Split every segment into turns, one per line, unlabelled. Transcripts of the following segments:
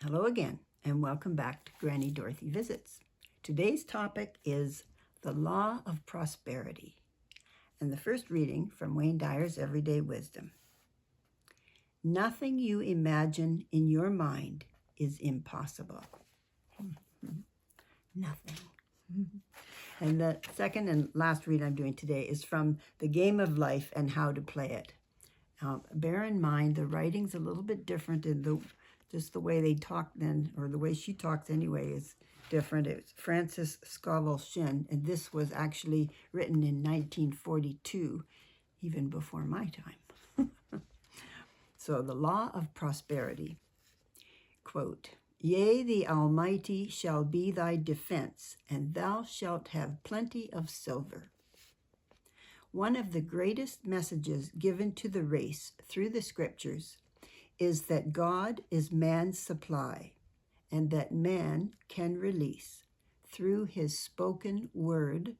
Hello again, and welcome back to Granny Dorothy Visits. Today's topic is the law of prosperity, and the first reading from Wayne Dyer's Everyday Wisdom. Nothing you imagine in your mind is impossible. Nothing. And the second and last read I'm doing today is from The Game of Life and How to Play It. Bear in mind the writing's a little bit different in just the way they talk then, or the way she talks anyway, is different. It's Frances Scovel Shinn, and this was actually written in 1942, even before my time. So the law of prosperity. Quote, "Yea, the Almighty shall be thy defense, and thou shalt have plenty of silver." One of the greatest messages given to the race through the scriptures is that God is man's supply, and that man can release, through his spoken word,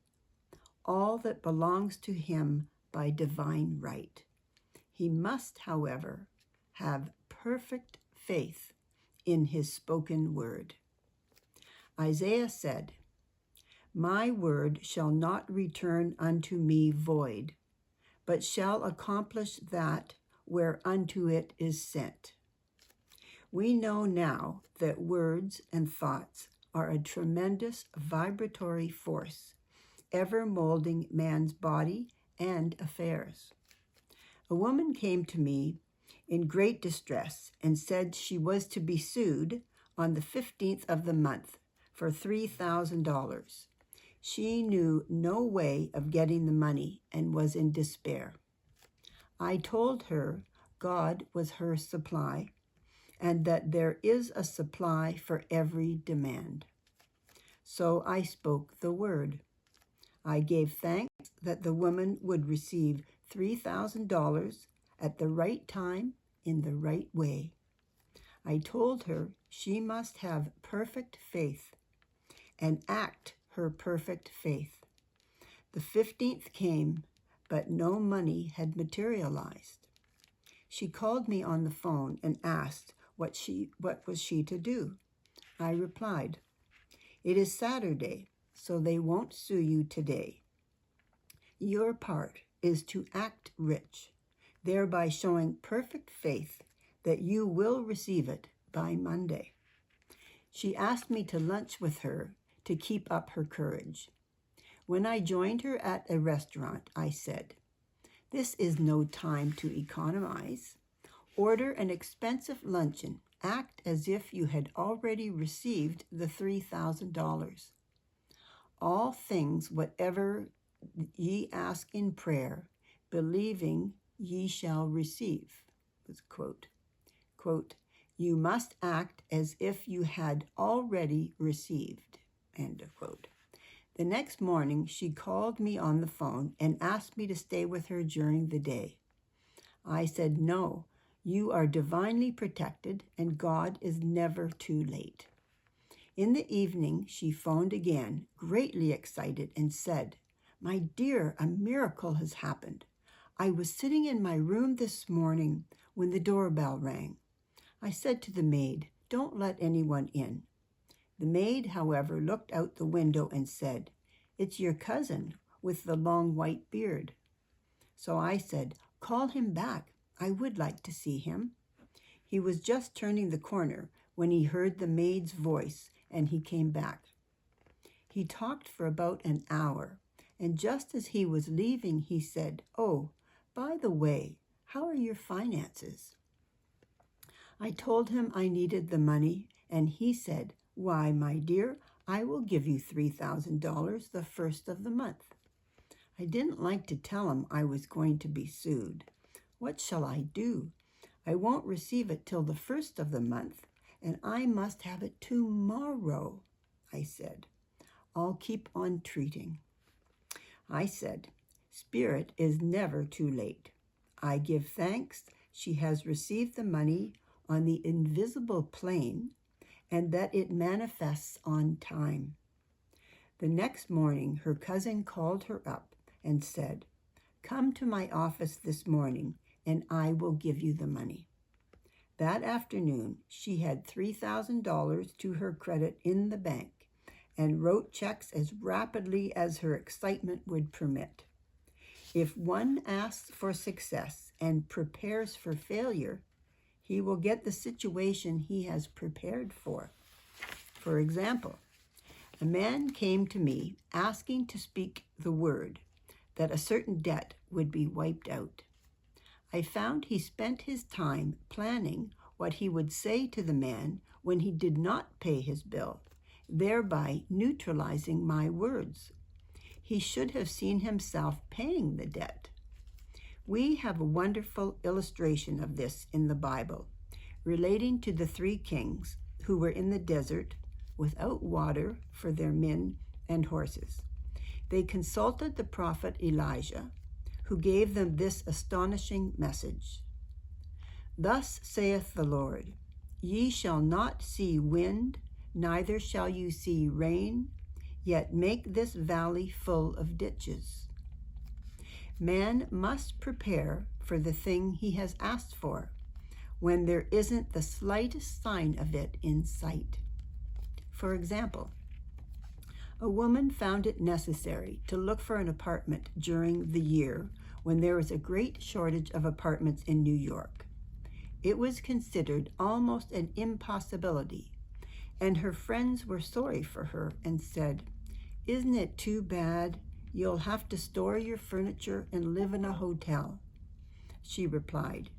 all that belongs to him by divine right. He must, however, have perfect faith in his spoken word. Isaiah said, "My word shall not return unto me void, but shall accomplish that whereunto it is sent." We know now that words and thoughts are a tremendous vibratory force, ever molding man's body and affairs. A woman came to me in great distress and said she was to be sued on the 15th of the month for $3,000. She knew no way of getting the money and was in despair. I told her God was her supply, and that there is a supply for every demand. So I spoke the word. I gave thanks that the woman would receive $3,000 at the right time in the right way. I told her she must have perfect faith and act her perfect faith. The 15th came, but no money had materialized. She called me on the phone and asked what was she to do. I replied, "It is Saturday, so they won't sue you today. Your part is to act rich, thereby showing perfect faith that you will receive it by Monday." She asked me to lunch with her to keep up her courage. When I joined her at a restaurant, I said, "This is no time to economize. Order an expensive luncheon. Act as if you had already received the $3,000. All things whatever ye ask in prayer, believing ye shall receive." Was quote. Quote, "You must act as if you had already received." End of quote. The next morning, she called me on the phone and asked me to stay with her during the day. I said, "No, you are divinely protected and God is never too late." In the evening, she phoned again, greatly excited, and said, "My dear, a miracle has happened. I was sitting in my room this morning when the doorbell rang. I said to the maid, 'Don't let anyone in.' The maid, however, looked out the window and said, 'It's your cousin with the long white beard.' So I said, 'Call him back. I would like to see him.' He was just turning the corner when he heard the maid's voice, and he came back. He talked for about an hour, and just as he was leaving, he said, 'Oh, by the way, how are your finances?' I told him I needed the money, and he said, 'Why, my dear, I will give you $3,000 the first of the month.' I didn't like to tell him I was going to be sued. What shall I do? I won't receive it till the first of the month, and I must have it tomorrow. I said, 'I'll keep on treating.' I said, 'Spirit is never too late. I give thanks she has received the money on the invisible plane, and that it manifests on time.' The next morning, her cousin called her up and said, 'Come to my office this morning, and I will give you the money.' That afternoon, she had $3,000 to her credit in the bank and wrote checks as rapidly as her excitement would permit. If one asks for success and prepares for failure, he will get the situation he has prepared for. For example, a man came to me asking to speak the word that a certain debt would be wiped out. I found he spent his time planning what he would say to the man when he did not pay his bill, thereby neutralizing my words. He should have seen himself paying the debt. We have a wonderful illustration of this in the Bible, relating to the 3 kings who were in the desert without water for their men and horses. They consulted the prophet Elijah, who gave them this astonishing message. Thus saith the Lord, ye shall not see wind, neither shall you see rain, yet make this valley full of ditches. Man must prepare for the thing he has asked for when there isn't the slightest sign of it in sight. For example, a woman found it necessary to look for an apartment during the year when there was a great shortage of apartments in New York. It was considered almost an impossibility, and her friends were sorry for her and said, "Isn't it too bad? You'll have to store your furniture and live in a hotel." She replied,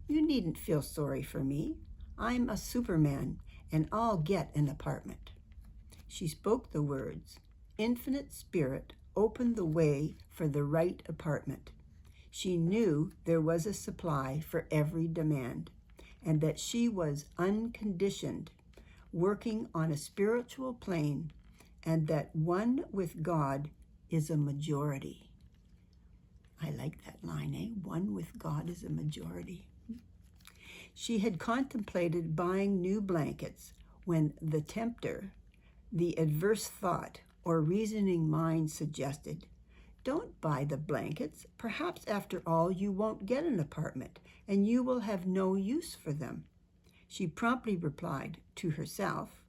"You needn't feel sorry for me. I'm a Superman, and I'll get an apartment." She spoke the words. Infinite Spirit opened the way for the right apartment. She knew there was a supply for every demand, and that she was unconditioned, working on a spiritual plane, and that one with God is a majority. I like that line, eh? One with God is a majority. She had contemplated buying new blankets when the tempter, the adverse thought or reasoning mind, suggested, "Don't buy the blankets. Perhaps after all you won't get an apartment and you will have no use for them." She promptly replied to herself,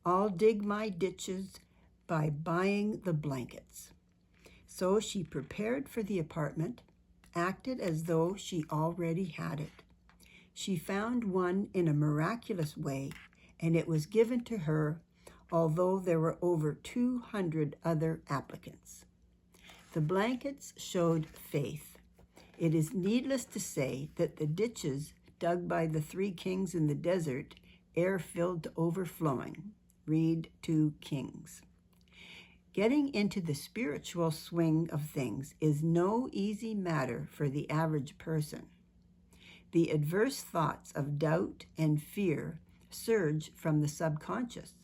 "I'll dig my ditches by buying the blankets." So she prepared for the apartment, acted as though she already had it. She found one in a miraculous way, and it was given to her, although there were over 200 other applicants. The blankets showed faith. It is needless to say that the ditches dug by the 3 kings in the desert, air-filled to overflowing. Read 2 Kings. Getting into the spiritual swing of things is no easy matter for the average person. The adverse thoughts of doubt and fear surge from the subconscious.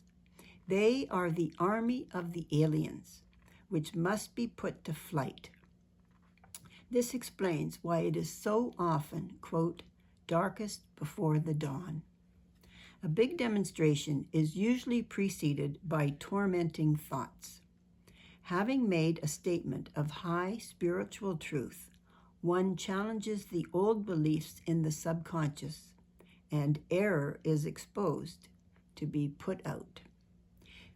They are the army of the aliens, which must be put to flight. This explains why it is so often, quote, darkest before the dawn. A big demonstration is usually preceded by tormenting thoughts. Having made a statement of high spiritual truth, one challenges the old beliefs in the subconscious, and error is exposed to be put out.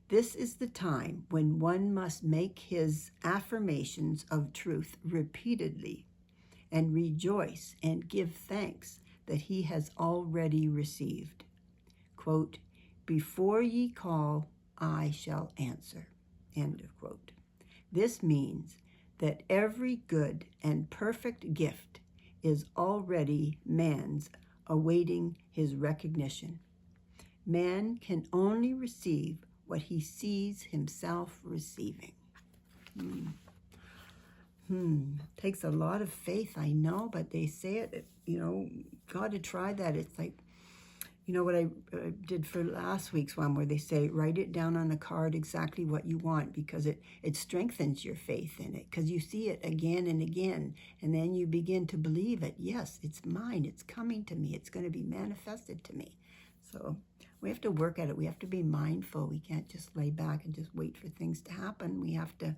This is the time when one must make his affirmations of truth repeatedly and rejoice and give thanks that he has already received. Quote, "Before ye call, I shall answer." End of quote. This means that every good and perfect gift is already man's, awaiting his recognition. Man can only receive what he sees himself receiving. Takes a lot of faith, I know, but they say it, got to try that. It's like, what I did for last week's one, where they say, write it down on a card exactly what you want, because it strengthens your faith in it, because you see it again and again, and then you begin to believe it. Yes, it's mine. It's coming to me. It's going to be manifested to me. So we have to work at it. We have to be mindful. We can't just lay back and just wait for things to happen. We have to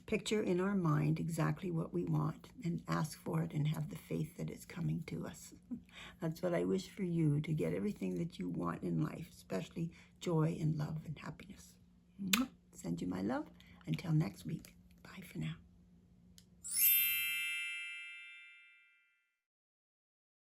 picture in our mind exactly what we want and ask for it and have the faith that it's coming to us. That's what I wish for you, to get everything that you want in life, especially joy and love and happiness. Send you my love. Until next week. Bye for now.